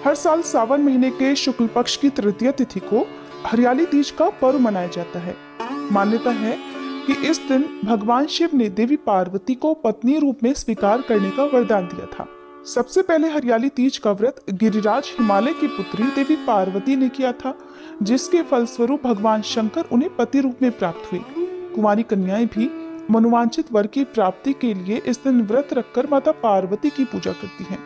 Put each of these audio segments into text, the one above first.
हर साल सावन महीने के शुक्ल पक्ष की तृतीय तिथि को हरियाली तीज का पर्व मनाया जाता है। मान्यता है कि इस दिन भगवान शिव ने देवी पार्वती को पत्नी रूप में स्वीकार करने का वरदान दिया था। सबसे पहले हरियाली तीज का व्रत गिरिराज हिमालय की पुत्री देवी पार्वती ने किया था, जिसके फलस्वरूप भगवान शंकर उन्हें पति रूप में प्राप्त हुए। कुमारी कन्याएं भी मनोवांछित वर की प्राप्ति के लिए इस दिन व्रत रखकर माता पार्वती की पूजा करती हैं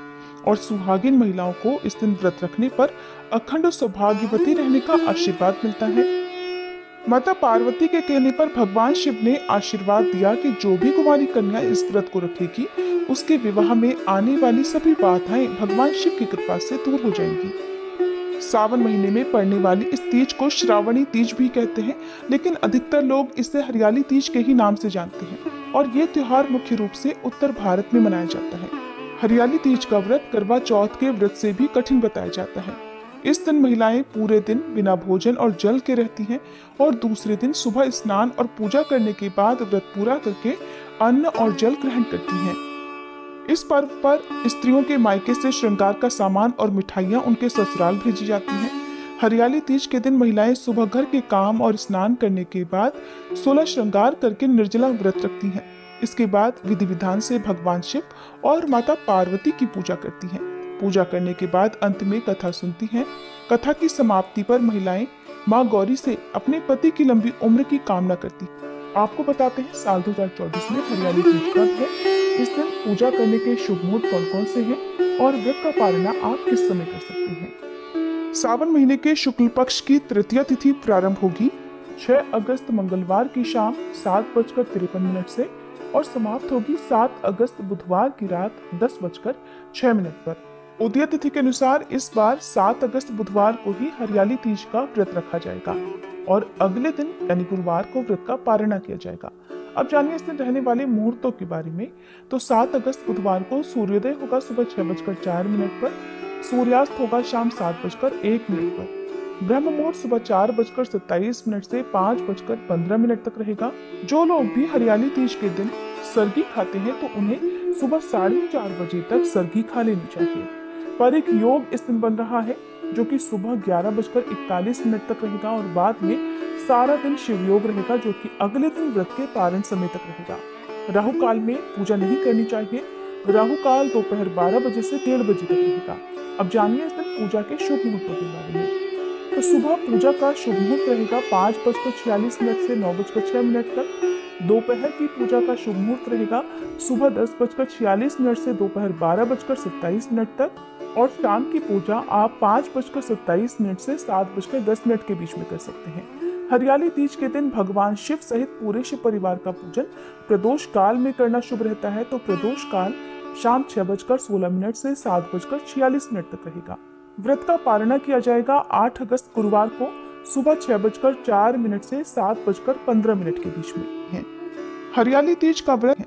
और सुहागिन महिलाओं को इस दिन व्रत रखने पर अखंड सौभाग्यवती रहने का आशीर्वाद मिलता है। माता पार्वती के कहने पर भगवान शिव ने आशीर्वाद दिया कि जो भी कुमारी कन्या इस व्रत को रखेगी उसके विवाह में आने वाली सभी बाधाएं भगवान शिव की कृपा से दूर हो जाएंगी। सावन महीने में पड़ने वाली इस तीज को श्रावणी तीज भी कहते हैं, लेकिन अधिकतर लोग इसे हरियाली तीज के ही नाम से जानते हैं और ये त्योहार मुख्य रूप से उत्तर भारत में मनाया जाता है। हरियाली तीज का व्रत करवा चौथ के व्रत से भी कठिन बताया जाता है। इस दिन महिलाएं पूरे दिन बिना भोजन और जल के रहती हैं और दूसरे दिन सुबह स्नान और पूजा करने के बाद व्रत पूरा करके अन्न और जल ग्रहण करती हैं। इस पर्व पर स्त्रियों के मायके से श्रृंगार का सामान और मिठाइयां उनके ससुराल भेजी जाती हैं। हरियाली तीज के दिन महिलाएं सुबह घर के काम और स्नान करने के बाद 16 श्रृंगार करके निर्जला व्रत रखती हैं। इसके बाद विधि विधान से भगवान शिव और माता पार्वती की पूजा करती हैं। पूजा करने के बाद अंत में कथा सुनती हैं। कथा की समाप्ति पर महिलाएं मां गौरी से अपने पति की लंबी उम्र की कामना करती। आपको बताते हैं साल 2024 में हरियाली तीज कब है, इस दिन पूजा करने के शुभ मुहूर्त कौन कौन से हैं और व्रत का पालन आप किस समय कर सकते हैं। सावन महीने के शुक्ल पक्ष की तृतीय तिथि प्रारंभ होगी 6 अगस्त मंगलवार की शाम 7:53 से और समाप्त होगी 7 अगस्त बुधवार की रात 10:06 पर। उदय तिथि के अनुसार इस बार 7 अगस्त बुधवार को ही हरियाली तीज का व्रत रखा जाएगा और अगले दिन यानी गुरुवार को व्रत का पारणा किया जाएगा। अब जानिए इस दिन रहने वाले मुहूर्तों के बारे में। तो 7 अगस्त बुधवार को सूर्योदय होगा सुबह 6:04 पर, सूर्यास्त होगा शाम 7:01 पर। ब्रह्म मुहूर्त सुबह 4:27 से 5:15 तक रहेगा। जो लोग भी हरियाली तीज के दिन सरगी खाते हैं तो उन्हें सुबह 4:30 बजे तक सरगी खा लेनी चाहिए। पर एक योग इस दिन बन रहा है जो कि सुबह 11:41 तक रहेगा और बाद में सारा दिन शिव योग रहेगा जो कि अगले दिन व्रत के पारण समय तक रहेगा। राहु काल में पूजा नहीं करनी चाहिए। राहु काल दोपहर 12 बजे से 1:30 बजे तक रहेगा। अब जानिए इस दिन पूजा के शुभ मुहूर्तों के बारे में। तो सुबह पूजा का शुभ मुहूर्त रहेगा 5:46 से 9:06 तक। दोपहर की पूजा का शुभ मुहूर्त रहेगा सुबह 10:46 से दोपहर 12:27 तक और शाम की पूजा आप 5:27 से 7:10 के बीच में कर सकते हैं। हरियाली तीज के दिन भगवान शिव सहित पूरे शिव परिवार का पूजन प्रदोष काल में करना शुभ रहता है। तो प्रदोष काल शाम 6:16 से 7:46 तक रहेगा। व्रत का पारणा किया जाएगा 8 अगस्त गुरुवार को सुबह 6:04 से 7:15 के बीच में है। हरियाली तीज का व्रत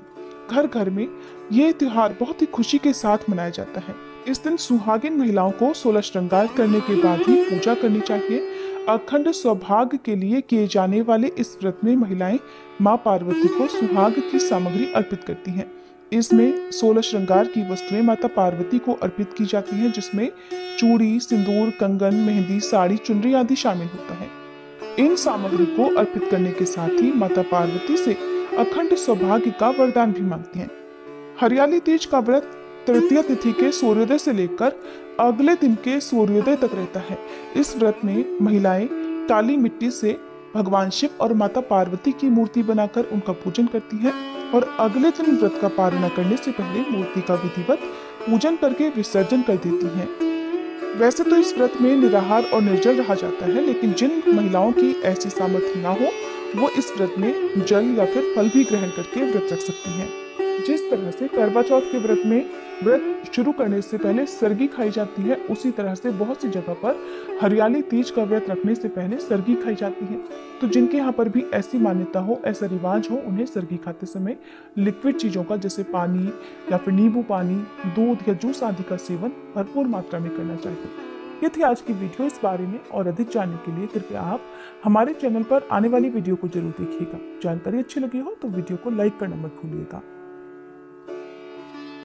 घर घर में ये त्योहार बहुत ही खुशी के साथ मनाया जाता है। इस दिन सुहागिन महिलाओं को 16 श्रृंगार करने के बाद ही पूजा करनी चाहिए। अखंड सौभाग्य के लिए किए जाने वाले इस व्रत में महिलाएं मां पार्वती को सुहाग की सामग्री अर्पित करती हैं। इसमें 16 श्रृंगार की वस्तुएं माता पार्वती को अर्पित की जाती हैं, जिसमें चूड़ी, सिंदूर, कंगन, मेहंदी, साड़ी, चुनरी आदि शामिल होता है। इन सामग्री को अर्पित करने के साथ ही माता पार्वती से अखंड सौभाग्य का वरदान भी मांगती हैं। हरियाली तीज का व्रत तृतीय तिथि के सूर्योदय से लेकर अगले दिन के सूर्योदय तक रहता है। इस व्रत में महिलाएं काली मिट्टी से भगवान शिव और माता पार्वती की मूर्ति बनाकर उनका पूजन करती हैं और अगले दिन व्रत का पारणा करने से पहले मूर्ति का विधिवत पूजन करके विसर्जन कर देती हैं। वैसे तो इस व्रत में निराहार और निर्जल रहा जाता है, लेकिन जिन महिलाओं की ऐसी सामर्थ्य ना हो वो इस व्रत में जल या फिर फल भी ग्रहण करके व्रत रख सकती हैं। जिस तरह से करवा चौथ के व्रत में व्रत शुरू करने से पहले सरगी खाई जाती है, उसी तरह से बहुत सी जगह पर हरियाली तीज का व्रत रखने से पहले सरगी खाई जाती है। तो जिनके यहाँ पर भी ऐसी मान्यता हो, ऐसा रिवाज हो, उन्हें सरगी खाते समय लिक्विड चीजों का जैसे पानी या फिर नींबू पानी, दूध या जूस आदि का सेवन भरपूर मात्रा में करना चाहिए। ये थी आज की वीडियो। इस बारे में और अधिक जानने के लिए कृपया आप हमारे चैनल पर आने वाली वीडियो को जरूर देखिएगा। जानकारी अच्छी लगी हो तो वीडियो को लाइक करना मत भूलिएगा।